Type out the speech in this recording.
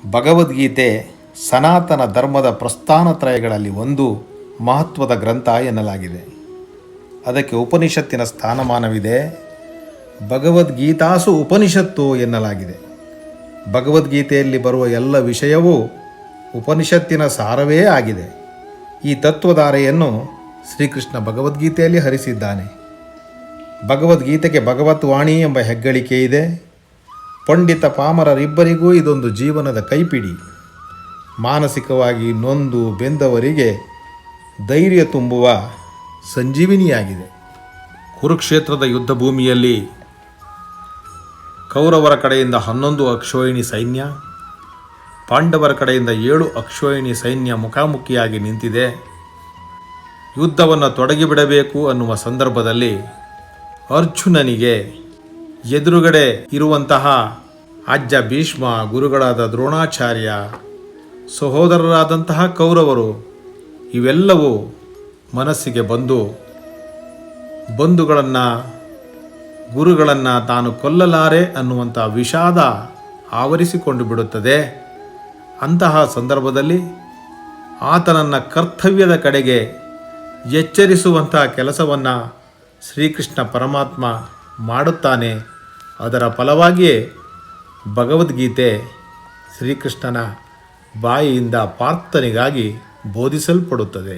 ಭಗವದ್ಗೀತೆ ಸನಾತನ ಧರ್ಮದ ಪ್ರಸ್ಥಾನತ್ರಯಗಳಲ್ಲಿ ಒಂದು ಮಹತ್ವದ ಗ್ರಂಥ ಎನ್ನಲಾಗಿದೆ. ಅದಕ್ಕೆ ಉಪನಿಷತ್ತಿನ ಸ್ಥಾನಮಾನವಿದೆ. ಭಗವದ್ಗೀತಾಸು ಉಪನಿಷತ್ತು ಎನ್ನಲಾಗಿದೆ. ಭಗವದ್ಗೀತೆಯಲ್ಲಿ ಬರುವ ಎಲ್ಲ ವಿಷಯವೂ ಉಪನಿಷತ್ತಿನ ಸಾರವೇ ಆಗಿದೆ. ಈ ತತ್ವಧಾರೆಯನ್ನು ಶ್ರೀಕೃಷ್ಣ ಭಗವದ್ಗೀತೆಯಲ್ಲಿ ಹರಿಸಿದ್ದಾನೆ. ಭಗವದ್ಗೀತೆಗೆ ಭಗವತ್ವಾಣಿ ಎಂಬ ಹೆಗ್ಗಳಿಕೆ ಇದೆ. ಪಂಡಿತ ಪಾಮರರಿಬ್ಬರಿಗೂ ಇದೊಂದು ಜೀವನದ ಕೈಪಿಡಿ. ಮಾನಸಿಕವಾಗಿ ನೊಂದು ಬೆಂದವರಿಗೆ ಧೈರ್ಯ ತುಂಬುವ ಸಂಜೀವಿನಿಯಾಗಿದೆ. ಕುರುಕ್ಷೇತ್ರದ ಯುದ್ಧ ಭೂಮಿಯಲ್ಲಿ ಕೌರವರ ಕಡೆಯಿಂದ 11 ಅಕ್ಷೋಹಿಣಿ ಸೈನ್ಯ, ಪಾಂಡವರ ಕಡೆಯಿಂದ 7 ಅಕ್ಷೋಹಿಣಿ ಸೈನ್ಯ ಮುಖಾಮುಖಿಯಾಗಿ ನಿಂತಿದೆ. ಯುದ್ಧವನ್ನು ತೊಡಗಿಬಿಡಬೇಕು ಅನ್ನುವ ಸಂದರ್ಭದಲ್ಲಿ ಅರ್ಜುನನಿಗೆ ಎದುರುಗಡೆ ಇರುವಂತಹ ಅಜ್ಜ ಭೀಷ್ಮ, ಗುರುಗಳಾದ ದ್ರೋಣಾಚಾರ್ಯ, ಸಹೋದರರಾದಂತಹ ಕೌರವರು ಇವೆಲ್ಲವೂ ಮನಸ್ಸಿಗೆ ಬಂದು ಬಂಧುಗಳನ್ನು, ಗುರುಗಳನ್ನು ತಾನು ಕೊಲ್ಲಲಾರೆ ಅನ್ನುವಂಥ ವಿಷಾದ ಆವರಿಸಿಕೊಂಡು ಬಿಡುತ್ತದೆ. ಅಂತಹ ಸಂದರ್ಭದಲ್ಲಿ ಆತನನ್ನು ಕರ್ತವ್ಯದ ಕಡೆಗೆ ಎಚ್ಚರಿಸುವಂಥ ಕೆಲಸವನ್ನು ಶ್ರೀಕೃಷ್ಣ ಪರಮಾತ್ಮ ಮಾಡುತ್ತಾನೆ. ಅದರ ಫಲವಾಗಿಯೇ ಭಗವದ್ಗೀತೆ ಶ್ರೀಕೃಷ್ಣನ ಬಾಯಿಯಿಂದ ಪಾರ್ಥನಿಗಾಗಿ ಬೋಧಿಸಲ್ಪಡುತ್ತದೆ.